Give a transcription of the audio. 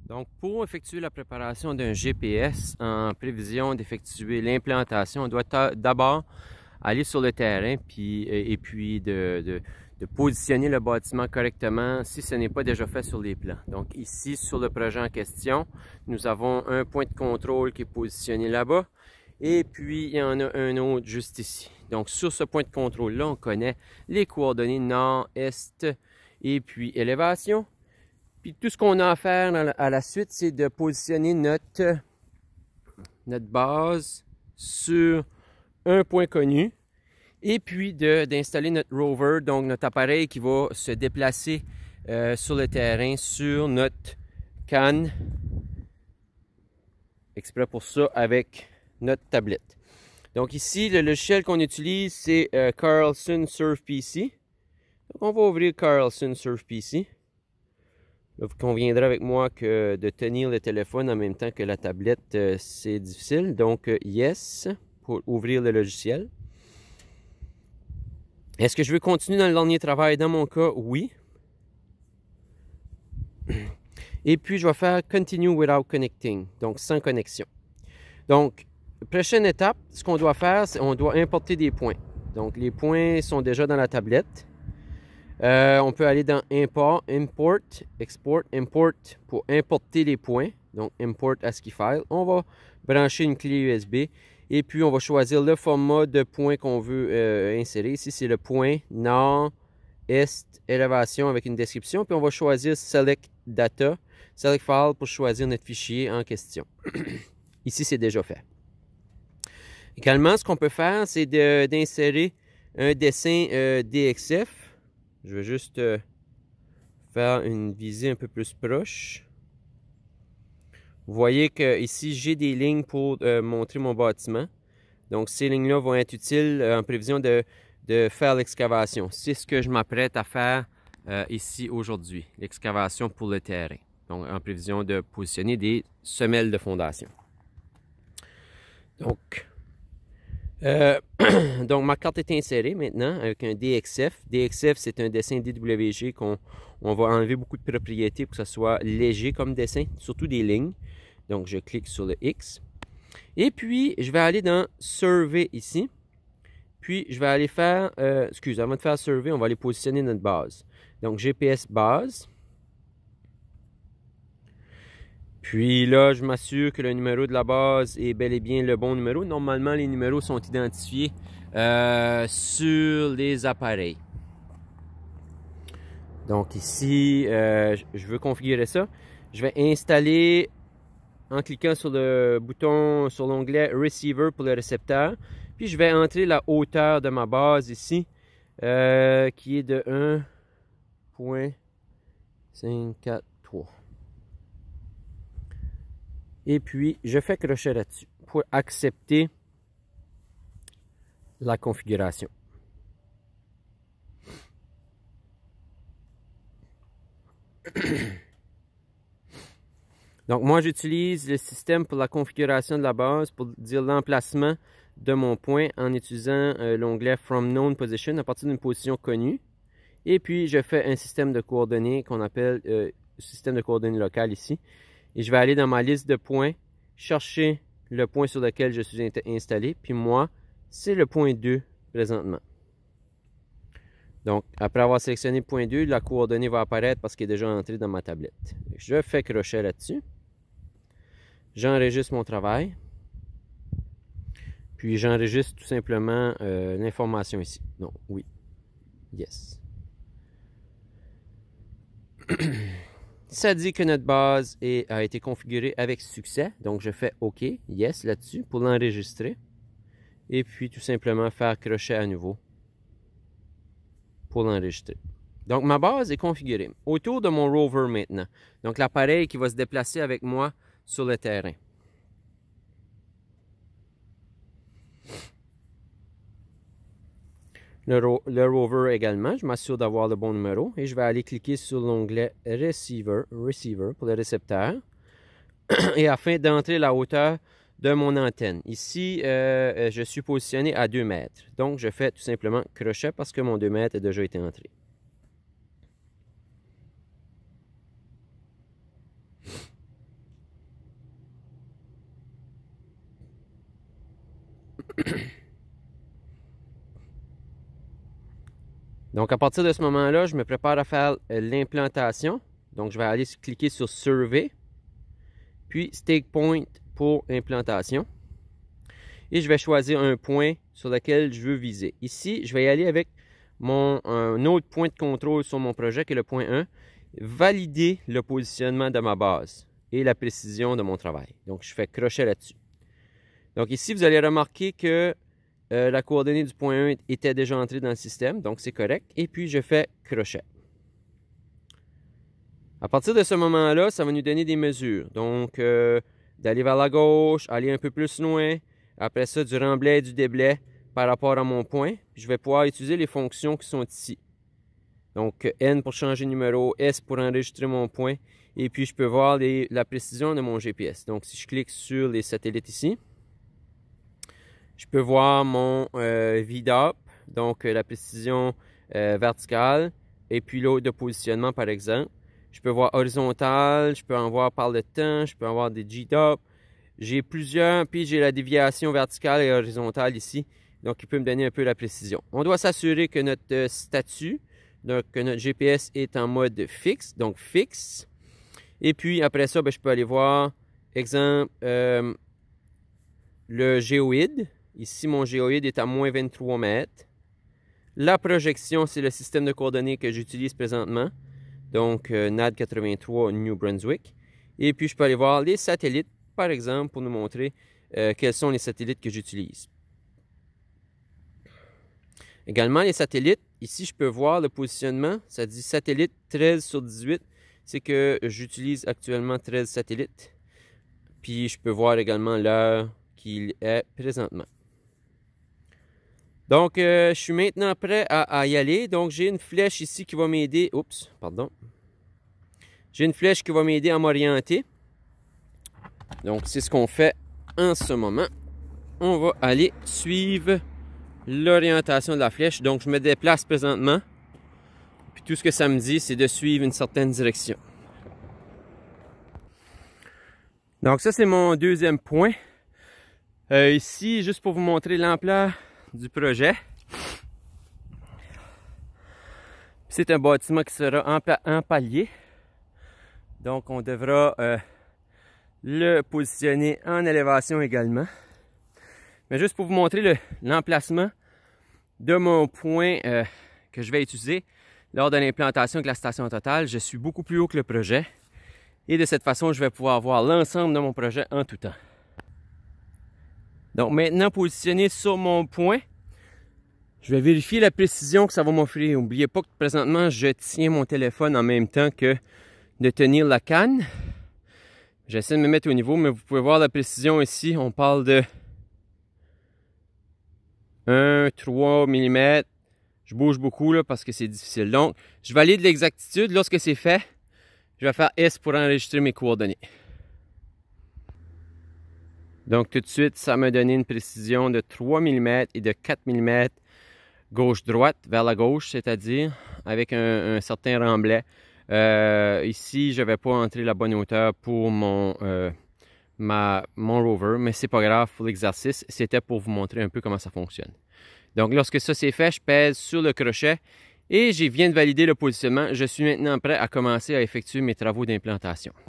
Donc, pour effectuer la préparation d'un GPS en prévision d'effectuer l'implantation, on doit d'abord aller sur le terrain et puis de positionner le bâtiment correctement si ce n'est pas déjà fait sur les plans. Donc ici, sur le projet en question, nous avons un point de contrôle qui est positionné là-bas et puis il y en a un autre juste ici. Donc sur ce point de contrôle-là, on connaît les coordonnées nord, est et puis élévation. Puis tout ce qu'on a à faire à la suite, c'est de positionner notre base sur un point connu et puis d'installer notre rover, donc notre appareil qui va se déplacer sur le terrain sur notre canne exprès pour ça avec notre tablette. Donc ici, le logiciel qu'on utilise, c'est Carlson Surf PC. Donc on va ouvrir Carlson Surf PC. Là, vous conviendrez avec moi que de tenir le téléphone en même temps que la tablette, c'est difficile. Donc, yes, pour ouvrir le logiciel. Est-ce que je veux continuer dans le dernier travail? Dans mon cas, oui. Et puis, je vais faire Continue without connecting, donc sans connexion. Donc, prochaine étape, ce qu'on doit faire, c'est qu'on doit importer des points. Donc, les points sont déjà dans la tablette. On peut aller dans Import, Export, Import pour importer les points. Donc, Import ASCII File. On va brancher une clé USB et puis on va choisir le format de point qu'on veut insérer. Ici, c'est le point nord, est, élévation avec une description. Puis on va choisir Select Data, Select File pour choisir notre fichier en question. Ici, c'est déjà fait. Également, ce qu'on peut faire, c'est d'insérer un dessin DXF. Je vais juste faire une visée un peu plus proche. Vous voyez que ici j'ai des lignes pour montrer mon bâtiment. Donc ces lignes-là vont être utiles en prévision de faire l'excavation. C'est ce que je m'apprête à faire ici aujourd'hui, l'excavation pour le terrain. Donc en prévision de positionner des semelles de fondation. Donc ma carte est insérée maintenant avec un DXF. DXF, c'est un dessin DWG qu'on va enlever beaucoup de propriétés pour que ça soit léger comme dessin, surtout des lignes. Donc je clique sur le X. Et puis je vais aller dans Survey ici. Puis je vais aller faire, avant de faire Survey, on va aller positionner notre base. Donc GPS base. Puis là, je m'assure que le numéro de la base est bel et bien le bon numéro. Normalement, les numéros sont identifiés sur les appareils. Donc ici, je veux configurer ça. Je vais installer en cliquant sur le bouton, sur l'onglet Receiver pour le récepteur. Puis je vais entrer la hauteur de ma base ici, qui est de 1.543. Et puis, je fais crochet là-dessus pour accepter la configuration. Donc, moi, j'utilise le système pour la configuration de la base pour dire l'emplacement de mon point en utilisant l'onglet From Known Position à partir d'une position connue. Et puis, je fais un système de coordonnées qu'on appelle système de coordonnées local ici. Et je vais aller dans ma liste de points, chercher le point sur lequel je suis installé. Puis moi, c'est le point 2 présentement. Donc, après avoir sélectionné le point 2, la coordonnée va apparaître parce qu'elle est déjà entrée dans ma tablette. Je fais crochet là-dessus. J'enregistre mon travail. Puis j'enregistre tout simplement l'information ici. Donc, oui. Yes. Ça dit que notre base a été configurée avec succès. Donc, je fais OK, yes là-dessus pour l'enregistrer. Et puis, tout simplement faire crochet à nouveau pour l'enregistrer. Donc, ma base est configurée. Autour de mon rover maintenant. Donc, l'appareil qui va se déplacer avec moi sur le terrain. Le rover également, je m'assure d'avoir le bon numéro et je vais aller cliquer sur l'onglet Receiver pour le récepteur et afin d'entrer la hauteur de mon antenne. Ici, je suis positionné à 2 mètres. Donc, je fais tout simplement crochet parce que mon 2 mètres a déjà été entré. Donc, à partir de ce moment-là, je me prépare à faire l'implantation. Donc, je vais aller cliquer sur Survey, puis Stake Point pour implantation. Et je vais choisir un point sur lequel je veux viser. Ici, je vais y aller avec un autre point de contrôle sur mon projet, qui est le point 1. Valider le positionnement de ma base et la précision de mon travail. Donc, je fais crochet là-dessus. Donc, ici, vous allez remarquer que la coordonnée du point 1 était déjà entrée dans le système, donc c'est correct. Et puis, je fais crochet. À partir de ce moment-là, ça va nous donner des mesures. Donc, d'aller vers la gauche, aller un peu plus loin. Après ça, du remblai et du déblai par rapport à mon point. Je vais pouvoir utiliser les fonctions qui sont ici. Donc, N pour changer de numéro, S pour enregistrer mon point. Et puis, je peux voir la précision de mon GPS. Donc, si je clique sur les satellites ici, je peux voir mon VDOP, donc la précision verticale, et puis l'autre de positionnement, par exemple. Je peux voir horizontal, je peux en voir par le temps, je peux en voir des GDOP. J'ai plusieurs, puis j'ai la déviation verticale et horizontale ici, donc il peut me donner un peu la précision. On doit s'assurer que notre statut, donc que notre GPS est en mode fixe, donc fixe. Et puis après ça, je peux aller voir, exemple, le géoïde. Ici, mon géoïde est à moins 23 mètres. La projection, c'est le système de coordonnées que j'utilise présentement. Donc, NAD 83 New Brunswick. Et puis, je peux aller voir les satellites, par exemple, pour nous montrer quels sont les satellites que j'utilise. Également, les satellites, ici, je peux voir le positionnement. Ça dit satellite 13 sur 18. C'est que j'utilise actuellement 13 satellites. Puis, je peux voir également l'heure qu'il est présentement. Donc, je suis maintenant prêt à y aller. Donc, j'ai une flèche ici qui va m'aider. Oups, pardon. J'ai une flèche qui va m'aider à m'orienter. Donc, c'est ce qu'on fait en ce moment. On va aller suivre l'orientation de la flèche. Donc, je me déplace présentement. Puis, tout ce que ça me dit, c'est de suivre une certaine direction. Donc, ça, c'est mon deuxième point. Ici, juste pour vous montrer l'ampleur du projet. C'est un bâtiment qui sera en palier. Donc, on devra le positionner en élévation également. Mais juste pour vous montrer l'emplacement de mon point que je vais utiliser lors de l'implantation de la station totale, je suis beaucoup plus haut que le projet. Et de cette façon, je vais pouvoir voir l'ensemble de mon projet en tout temps. Donc maintenant, positionné sur mon point, je vais vérifier la précision que ça va m'offrir. N'oubliez pas que présentement, je tiens mon téléphone en même temps que de tenir la canne. J'essaie de me mettre au niveau, mais vous pouvez voir la précision ici. On parle de 1-3 mm. Je bouge beaucoup là, parce que c'est difficile. Donc, je vais aller de l'exactitude. Lorsque c'est fait, je vais faire S pour enregistrer mes coordonnées. Donc, tout de suite, ça m'a donné une précision de 3 mm et de 4 mm gauche-droite, vers la gauche, c'est-à-dire avec un certain remblai. Ici, je ne vais pas entrer la bonne hauteur pour mon rover, mais c'est pas grave pour l'exercice. C'était pour vous montrer un peu comment ça fonctionne. Donc, lorsque ça c'est fait, je pèse sur le crochet et je viens de valider le positionnement. Je suis maintenant prêt à commencer à effectuer mes travaux d'implantation.